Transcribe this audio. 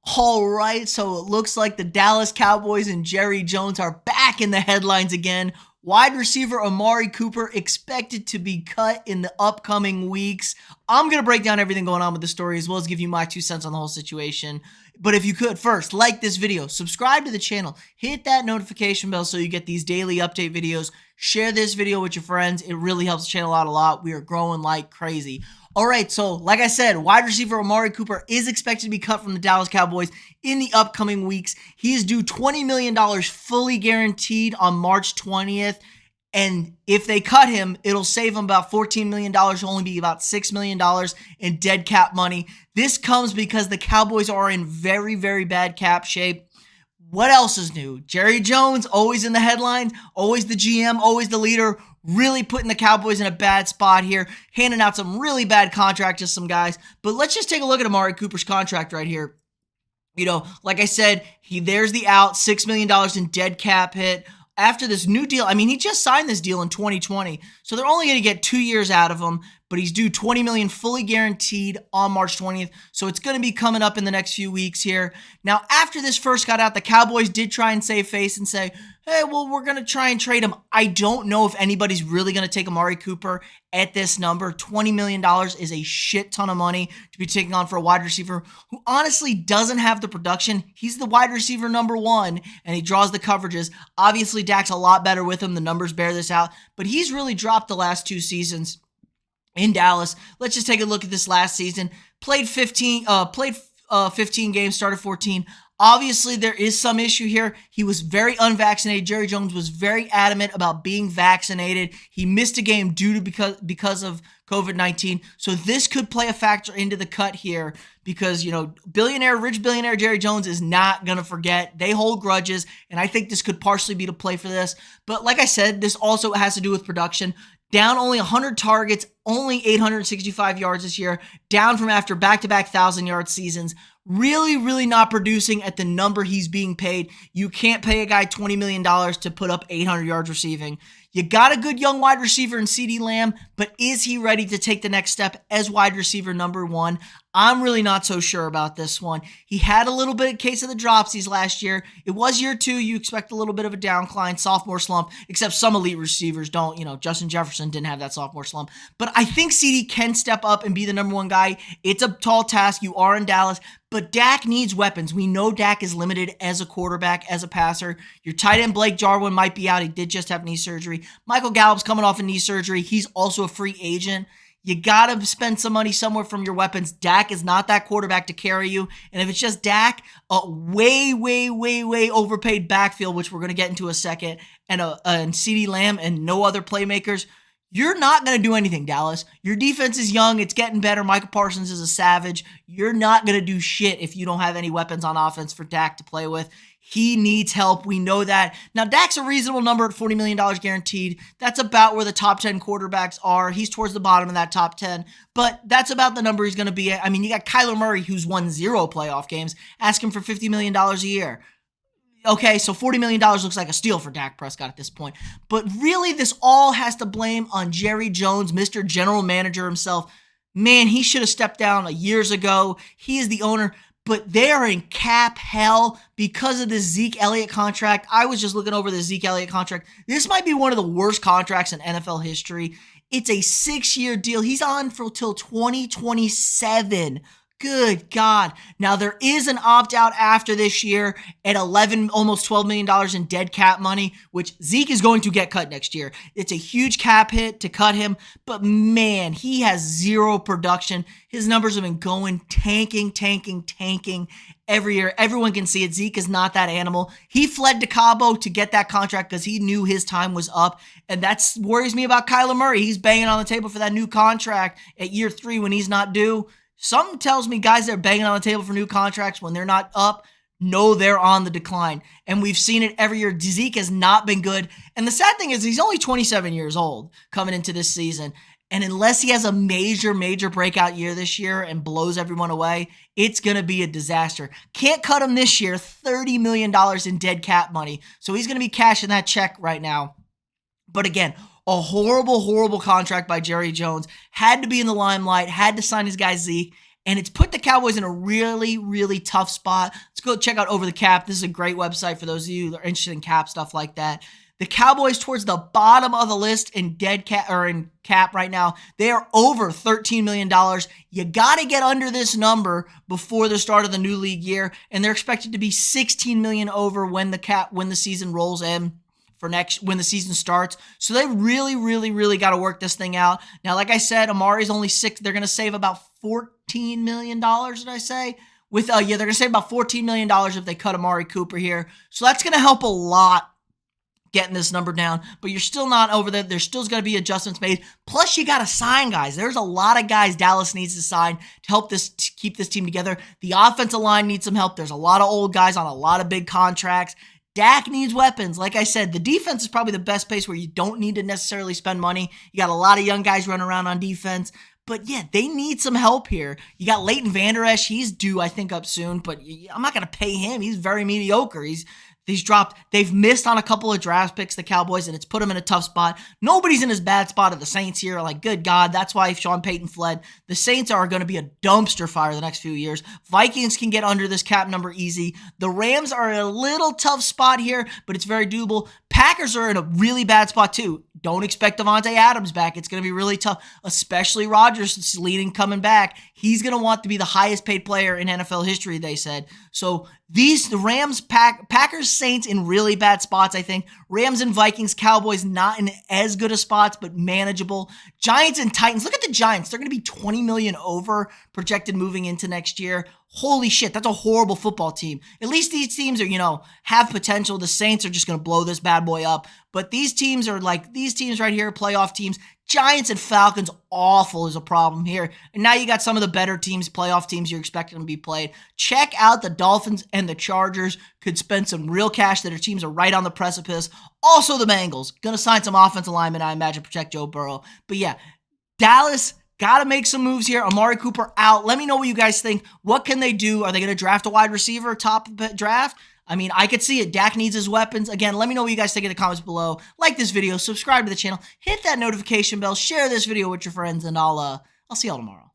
All right, so it looks like the Dallas Cowboys and Jerry Jones are back in the headlines again. Wide receiver Amari Cooper expected to be cut in the upcoming weeks. I'm going to break down everything going on with the story as well as give you my 2 cents on the whole situation. But if you could first, like this video, subscribe to the channel, hit that notification bell so you get these daily update videos. Share this video with your friends. It really helps the channel out a lot. We are growing like crazy. All right, so like I said, wide receiver Amari Cooper is expected to be cut from the Dallas Cowboys in the upcoming weeks. He is due $20 million fully guaranteed on March 20th. And if they cut him, it'll save him about $14 million. It'll only be about $6 million in dead cap money. This comes because the Cowboys are in very, very bad cap shape. What else is new? Jerry Jones, always in the headlines, always the GM, always the leader, really putting the Cowboys in a bad spot here, handing out some really bad contracts to some guys. But let's just take a look at Amari Cooper's contract right here. You know, like I said, there's the out, $6 million in dead cap hit. After this new deal, I mean, he just signed this deal in 2020, so they're only going to get 2 years out of him, but he's due $20 million fully guaranteed on March 20th, so it's going to be coming up in the next few weeks here. Now, after this first got out, the Cowboys did try and save face and say, hey, well, we're going to try and trade him. I don't know if anybody's really going to take Amari Cooper at this number. $20 million is a shit ton of money to be taking on for a wide receiver who honestly doesn't have the production. He's the wide receiver number one, and he draws the coverages. Obviously, Dak's a lot better with him. The numbers bear this out, but he's really dropped the last 2 seasons in Dallas. Let's just take a look at this last season. Played 15 games, started 14. Obviously, there is some issue here. He was very unvaccinated. Jerry Jones was very adamant about being vaccinated. He missed a game due to because of COVID-19. So this could play a factor into the cut here because, you know, rich billionaire Jerry Jones is not going to forget. They hold grudges, and I think this could partially be to play for this. But like I said, this also has to do with production. Down only 100 targets, only 865 yards this year, down from after back-to-back 1,000-yard seasons. Really, really not producing at the number he's being paid. You can't pay a guy $20 million to put up 800 yards receiving. You got a good young wide receiver in CeeDee Lamb, but is he ready to take the next step as wide receiver number one? I'm really not so sure about this one. He had a little bit of case of the dropsies last year. It was year 2. You expect a little bit of a downcline, sophomore slump, except some elite receivers don't. You know, Justin Jefferson didn't have that sophomore slump. But I think CeeDee can step up and be the number one guy. It's a tall task. You are in Dallas. But Dak needs weapons. We know Dak is limited as a quarterback, as a passer. Your tight end Blake Jarwin might be out. He did just have knee surgery. Michael Gallup's coming off a knee surgery. He's also a free agent. You got to spend some money somewhere from your weapons. Dak is not that quarterback to carry you. And if it's just Dak, a way, way, way, way overpaid backfield, which we're going to get into a second, and CeeDee Lamb and no other playmakers, you're not going to do anything, Dallas. Your defense is young. It's getting better. Michael Parsons is a savage. You're not going to do shit if you don't have any weapons on offense for Dak to play with. He needs help. We know that. Now, Dak's a reasonable number at $40 million guaranteed. That's about where the top 10 quarterbacks are. He's towards the bottom of that top 10, but that's about the number he's going to be at. I mean, you got Kyler Murray, who's won 0 playoff games, asking for $50 million a year. Okay, so $40 million looks like a steal for Dak Prescott at this point. But really, this all has to blame on Jerry Jones, Mr. General Manager himself. Man, he should have stepped down years ago. He is the owner, but they are in cap hell because of the Zeke Elliott contract. I was just looking over the Zeke Elliott contract. This might be one of the worst contracts in NFL history. It's a 6-year deal. He's on for till 2027. Good God. Now, there is an opt-out after this year at almost $12 million in dead cap money, which Zeke is going to get cut next year. It's a huge cap hit to cut him, but man, he has 0 production. His numbers have been going tanking every year. Everyone can see it. Zeke is not that animal. He fled to Cabo to get that contract because he knew his time was up, and that worries me about Kyler Murray. He's banging on the table for that new contract at year 3 when he's not due. Something tells me guys that are banging on the table for new contracts when they're not up, know they're on the decline. And we've seen it every year. Zeke has not been good. And the sad thing is he's only 27 years old coming into this season. And unless he has a major breakout year this year and blows everyone away, it's going to be a disaster. Can't cut him this year, $30 million in dead cap money. So he's going to be cashing that check right now. But again, a horrible contract by Jerry Jones. Had to be in the limelight, had to sign his guy Zeke, and it's put the Cowboys in a really, really tough spot. Let's go check out Over the Cap. This is a great website for those of you that are interested in cap stuff like that. The Cowboys towards the bottom of the list in cap right now. They are over $13 million. You got to get under this number before the start of the new league year, and they're expected to be $16 million over when the season rolls in. When the season starts. So they really, really, really got to work this thing out. Now, like I said, Amari's only 6. They're going to save about $14 million, did I say? They're going to save about $14 million if they cut Amari Cooper here. So that's going to help a lot getting this number down, but you're still not over there. There's still going to be adjustments made. Plus, you got to sign guys. There's a lot of guys Dallas needs to sign to help keep this team together. The offensive line needs some help. There's a lot of old guys on a lot of big contracts. Dak needs weapons. Like I said, the defense is probably the best place where you don't need to necessarily spend money. You got a lot of young guys running around on defense. But yeah, they need some help here. You got Leighton Vander Esch. He's due, I think, up soon. But I'm not going to pay him. He's very mediocre. They've missed on a couple of draft picks, the Cowboys, and it's put them in a tough spot. Nobody's in his bad spot of the Saints here. Like, good God, that's why Sean Payton fled. The Saints are going to be a dumpster fire the next few years. Vikings can get under this cap number easy. The Rams are in a little tough spot here, but it's very doable. Packers are in a really bad spot too. Don't expect Devontae Adams back. It's going to be really tough, especially Rodgers coming back. He's going to want to be the highest paid player in NFL history, they said. So the Rams, Packers, Saints in really bad spots, I think. Rams and Vikings, Cowboys not in as good of spots, but manageable. Giants and Titans. Look at the Giants. They're going to be $20 million over projected moving into next year. Holy shit, that's a horrible football team. At least these teams are, have potential. The Saints are just going to blow this bad boy up. But these teams right here, playoff teams. Giants and Falcons, awful is a problem here. And now you got some of the better teams, playoff teams you're expecting to be played. Check out the Dolphins and the Chargers. Could spend some real cash that their teams are right on the precipice. Also the Bengals. Going to sign some offensive linemen, I imagine, protect Joe Burrow. But yeah, Dallas got to make some moves here. Amari Cooper out. Let me know what you guys think. What can they do? Are they going to draft a wide receiver, top draft? I mean, I could see it. Dak needs his weapons. Again, let me know what you guys think in the comments below. Like this video, subscribe to the channel, hit that notification bell, share this video with your friends, and I'll see y'all tomorrow.